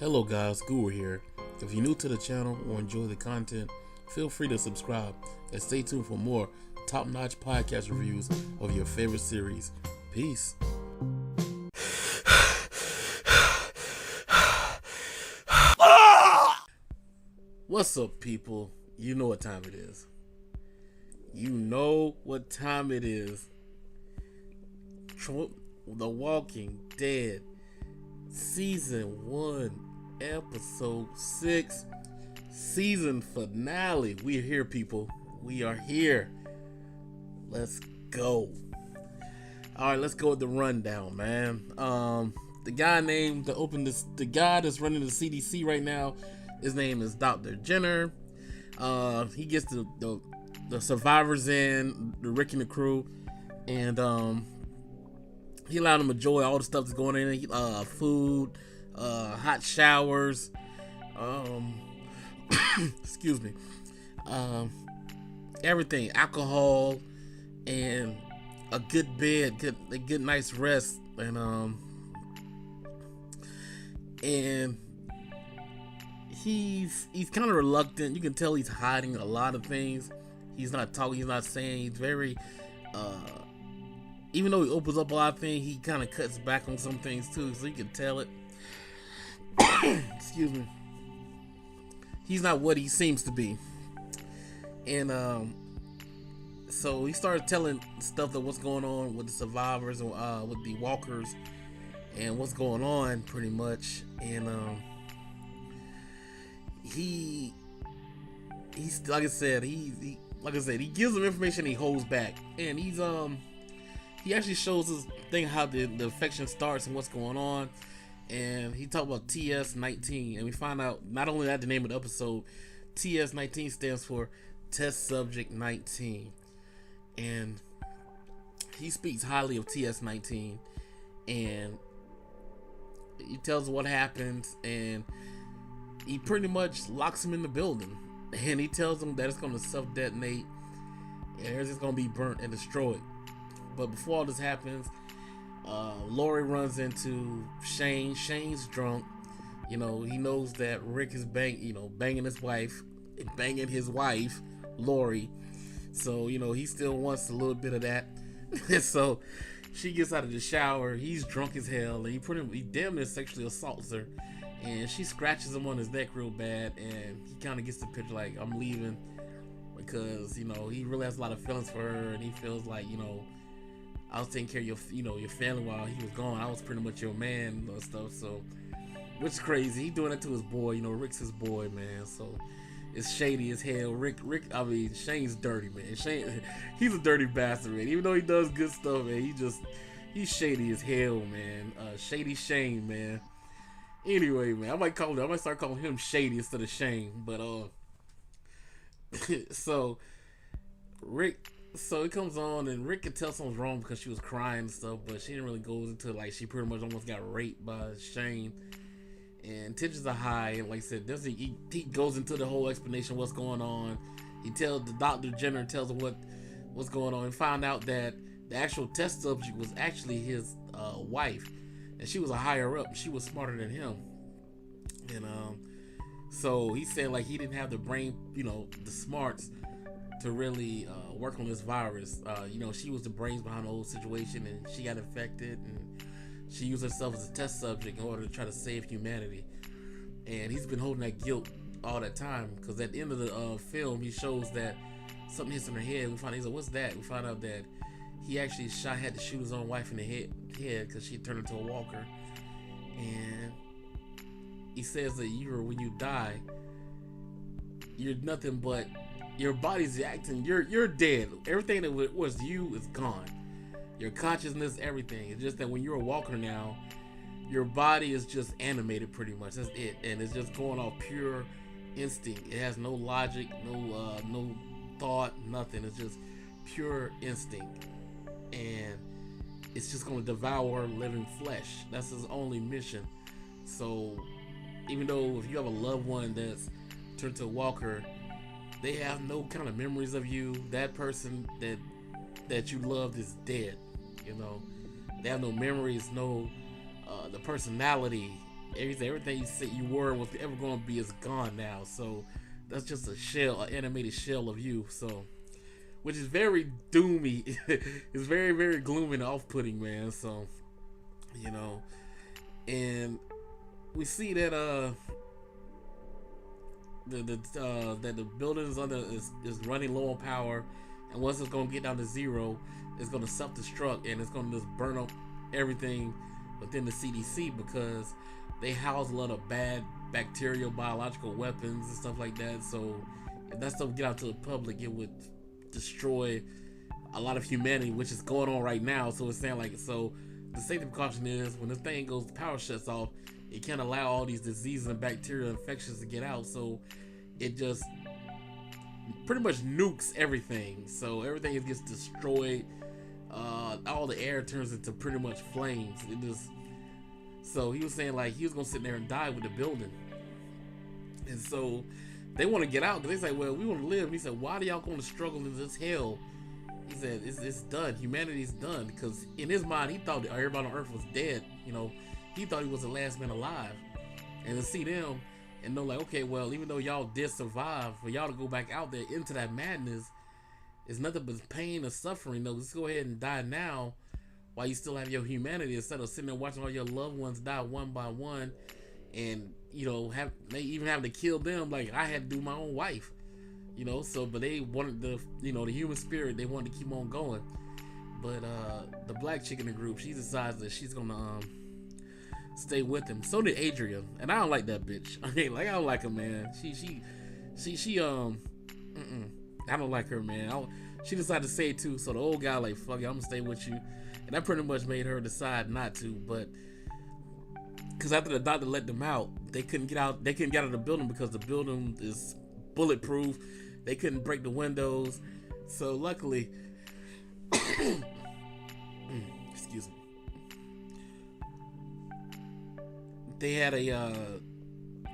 Hello guys, Guru here. If you're new to the channel or enjoy the content, feel free to subscribe and stay tuned for more top-notch podcast reviews of your favorite series. Peace. What's up, people? You know what time it is. You know what time it is. The Walking Dead Season 1, Episode 6, Season Finale. We are here, people. We are here. Let's go. Alright, let's go with the rundown, man. The guy that's running the CDC right now, his name is Dr. Jenner. He gets the survivors in, the Rick and the crew, and he allowed them to enjoy all the stuff that's going in, food, hot showers, excuse me, everything, alcohol, and a good bed, a good night's rest, and he's kind of reluctant. You can tell he's hiding a lot of things. He's not talking, he's not saying. He's very even though he opens up a lot of things, he kind of cuts back on some things too, so you can tell it. Excuse me. He's not what he seems to be. And so he started telling stuff that what's going on with the survivors and with the walkers and what's going on pretty much. And he's like I said, he gives them information he holds back, and he actually shows us thing how the infection starts and what's going on. And he talked about TS-19, and we find out not only that the name of the episode, TS-19 stands for Test Subject 19, and he speaks highly of TS-19, and he tells what happens, and he pretty much locks him in the building, and he tells him that it's going to self-detonate and everything's going to be burnt and destroyed. But before all this happens, Lori runs into Shane. Shane's drunk. You know, he knows that Rick is banging his wife, Lori. So, you know, he still wants a little bit of that. So she gets out of the shower. He's drunk as hell, and he damn near sexually assaults her. And she scratches him on his neck real bad, and he kind of gets the picture like, I'm leaving, because, you know, he really has a lot of feelings for her, and he feels like, you know, I was taking care of your family while he was gone. I was pretty much your man and stuff. So, which is crazy. He doing it to his boy. You know, Rick's his boy, man. So it's shady as hell. Shane's dirty, man. Shane, he's a dirty bastard, man. Even though he does good stuff, man, he's shady as hell, man. Shady Shane, man. Anyway, man, I might start calling him Shady instead of Shane. But so it comes on, and Rick can tell something's wrong because she was crying and stuff, but she didn't really go into like she pretty much almost got raped by Shane. And tensions are high, and like I said, he goes into the whole explanation of what's going on. He tells the Dr. Jenner tells him what's going on, and found out that the actual test subject was actually his wife, and she was a higher up. She was smarter than him, and so he said like he didn't have the brain, the smarts to really work on this virus. She was the brains behind the whole situation, and she got infected, and she used herself as a test subject in order to try to save humanity. And he's been holding that guilt all that time, because at the end of the film, he shows that something hits in her head. We find, he's like, what's that? We find out that he actually had to shoot his own wife in the head because she turned into a walker. And he says that when you die, you're nothing but your body's acting. You're dead. Everything that was you is gone. Your consciousness, everything. It's just that when you're a walker now, your body is just animated pretty much. That's it, and it's just going off pure instinct. It has no logic, no thought, nothing. It's just pure instinct, and it's just going to devour living flesh. That's his only mission. So, even though if you have a loved one that's turned to a walker, they have no kind of memories of you. That person that you loved is dead. They have no memories, no the personality, everything you said you were was ever going to be is gone now. So that's just a shell, an animated shell of you. So, which is very doomy. It's very, very gloomy and off-putting, man. So, you know, and we see that that the building is running low on power, and once it's gonna get down to zero, it's gonna self-destruct and it's gonna just burn up everything within the CDC, because they house a lot of bad bacterial biological weapons and stuff like that. So if that stuff get out to the public, it would destroy a lot of humanity, which is going on right now. So it's saying like, so the safety precaution is when this thing goes, the power shuts off, it can't allow all these diseases and bacterial infections to get out. So it just pretty much nukes everything. So everything gets destroyed. All the air turns into pretty much flames. It just, so he was saying like he was gonna sit there and die with the building. And so they want to get out because they say, well, we want to live. And he said, why do y'all going to struggle in this hell? He said, it's done. Humanity's done. Because in his mind, he thought that everybody on Earth was dead. You know, he thought he was the last man alive. And to see them and know like, okay, well, even though y'all did survive, for y'all to go back out there into that madness is nothing but pain and suffering. No, just go ahead and die now while you still have your humanity, instead of sitting there watching all your loved ones die one by one, and you know, they even having to kill them like I had to do my own wife, you know. So but they wanted the, you know, the human spirit, they wanted to keep on going. But the black chick in the group, she decides that she's gonna stay with him. So did Adrian, and I don't like that bitch. I don't like her, man. She I don't like her, man. She decided to say it too. So the old guy like, fuck it, I'm gonna stay with you. And that pretty much made her decide not to. But because after the doctor let them out, they couldn't get out. They couldn't get out of the building because the building is bulletproof. They couldn't break the windows. So luckily, excuse me, they had a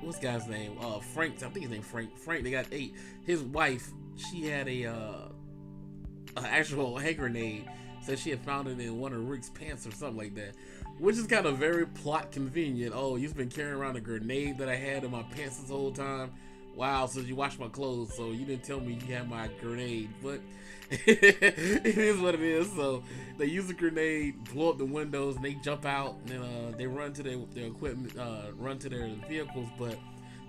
what's the guy's name? Frank. I think his name Frank. Frank. They got his wife. She had a actual hand grenade. Said she had found it in one of Rick's pants or something like that, which is kind of very plot convenient. Oh, you've been carrying around a grenade that I had in my pants this whole time. Wow, so you washed my clothes, so you didn't tell me you had my grenade. But it is what it is. So they use a grenade, blow up the windows, and they jump out, and they run to their equipment, run to their vehicles. But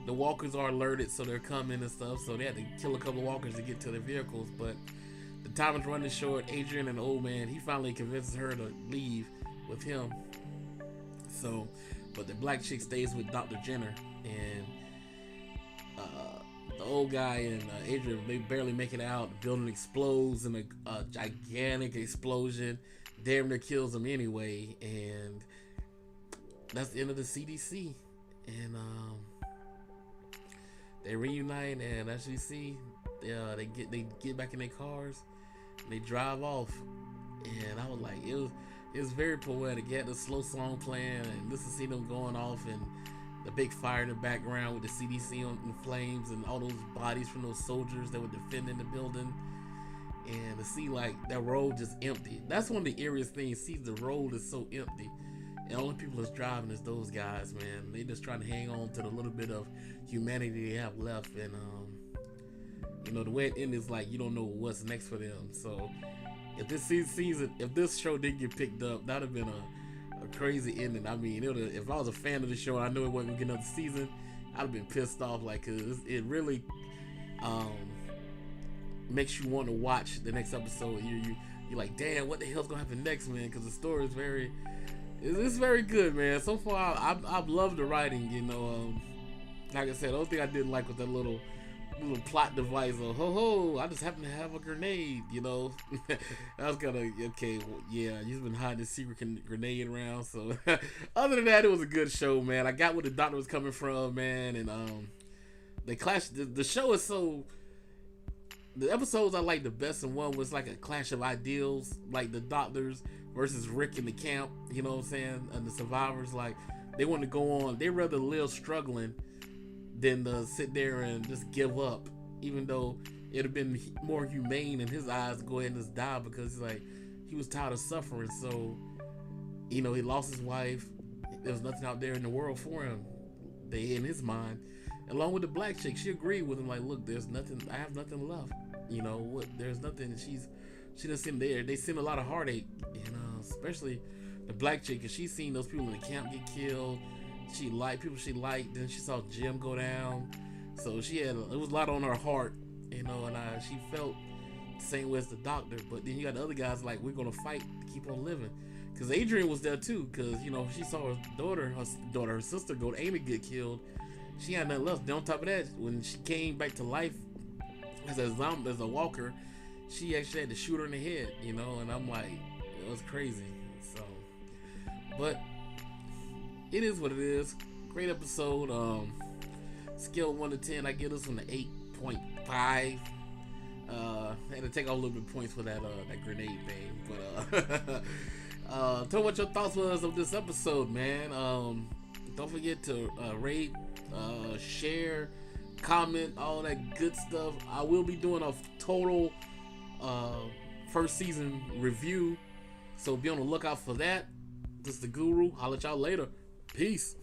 the walkers are alerted, so they're coming and stuff. So they had to kill a couple of walkers to get to their vehicles. But the time is running short. Adrian, and the old man, he finally convinces her to leave with him. So, but the black chick stays with Dr. Jenner, and the old guy and Adrian, they barely make it out. The building explodes in a gigantic explosion. Damn near kills them anyway, and that's the end of the CDC. And they reunite, and as you see, they get back in their cars, and they drive off. And I was like, it was very poetic. You had the slow song playing, and just to see them going off, and the big fire in the background with the CDC in flames, and all those bodies from those soldiers that were defending the building, and to see like that road just empty. That's one of the eeriest things. See, the road is so empty, and the only people that's driving is those guys, man. They just trying to hang on to the little bit of humanity they have left. And you know, the way it ended is like you don't know what's next for them. So if this season, if this show didn't get picked up, that'd have been a crazy ending. I mean, if I was a fan of the show and I knew it wasn't gonna get another season, I'd have been pissed off. Like, cause it really makes you want to watch the next episode. You're like, damn, what the hell's gonna happen next, man? Because the story is it's very good, man. So far, I've loved the writing. You know, like I said, the only thing I didn't like was that little plot device of I just happen to have a grenade, you know. I was kind of okay, well, yeah, you've been hiding this secret grenade around. So other than that, it was a good show, man. I got where the doctor was coming from, man. And they clashed. The show is so, the episodes I like the best, and one was like a clash of ideals, like the doctors versus Rick in the camp, you know what I'm saying, and the survivors. Like, they want to go on, they rather live struggling than to sit there and just give up, even though it'd have been more humane in his eyes to go ahead and just die, because like he was tired of suffering. So, you know, he lost his wife, there was nothing out there in the world for him. They in his mind, along with the black chick, she agreed with him. Like, look, there's nothing. I have nothing left. You know what? There's nothing. She doesn't seem there. They seen a lot of heartache. You know, especially the black chick, cause she seen those people in the camp get killed. She liked people she liked. Then she saw Jim go down. So it was a lot on her heart. You know, and she felt the same way as the doctor. But then you got the other guys like, we're gonna fight to keep on living. Cause Adrian was there too. Cause you know she saw her sister go to Amy get killed. She had nothing left. Then on top of that, when she came back to life as a zombie, as a walker, she actually had to shoot her in the head. You know, and I'm like, it was crazy. So, but it is what it is. Great episode. Scale of 1 to 10, I give this one an 8.5. I had to take off a little bit of points for that grenade thing, but tell me what your thoughts was of this episode, man. Don't forget to rate, share, comment, all that good stuff. I will be doing a total first season review, so be on the lookout for that. This is the Guru. I'll let y'all later. Peace.